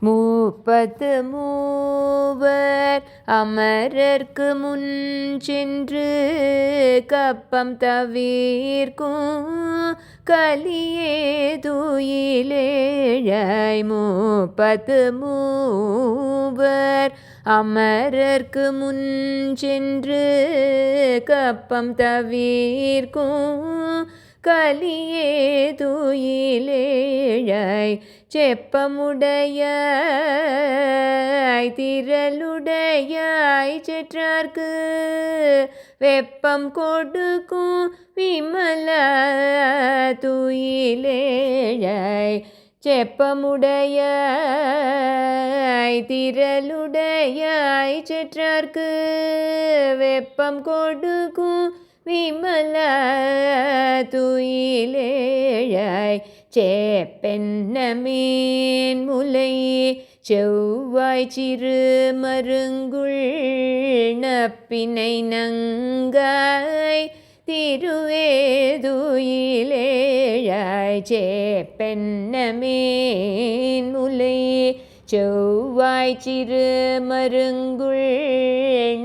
மூப்பத்து மூவர் அமரர்க்கு முன் சென்று கப்பம் தவிர்க்கும் கலியே துயிலேழாய். மூப்பத்து மூவர் அமரர்க்கு முன் சென்று கப்பம் தவிர்க்கும் கலியே துயிலேழாய். செப்பமுடையாய் திரளுடையாய் செற்றார்க்கு வெப்பம் கொடுக்கும் விமலா துயிலேழாய். செப்பமுடையாய் திரளுடையாய் செற்றார்க்கு வெப்பம் கொடுக்கும் விமலா துயிலேழாய். சேப்பென்ன மேன்முலை செவ்வாய் சிறு மருங்குள் நப்பினை நங்காய் திருவேதுயிலேழாய். சேப்பென்ன மேன்முலை செவ்வாய் சிறு மருங்குள்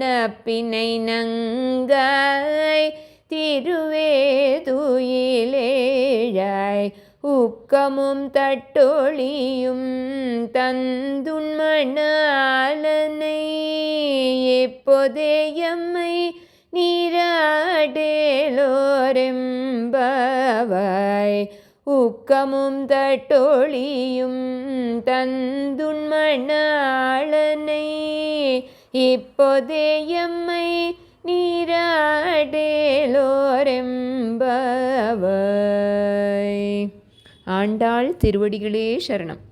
நப்பினை நங்காய் திருவேதுயிலேழாய். உக்கமும் தட்டொழியும் தந்துண்மணாளனை எப்போதேயம்மை நீராடேலோரெம்பாவாய். உக்கமும் தட்டொழியும் தந்துண்மணாளனை இப்போதேயம்மை நீராடேலோரெம்பாவாய். ஆண்டாள் திருவடிகளே சரணம்.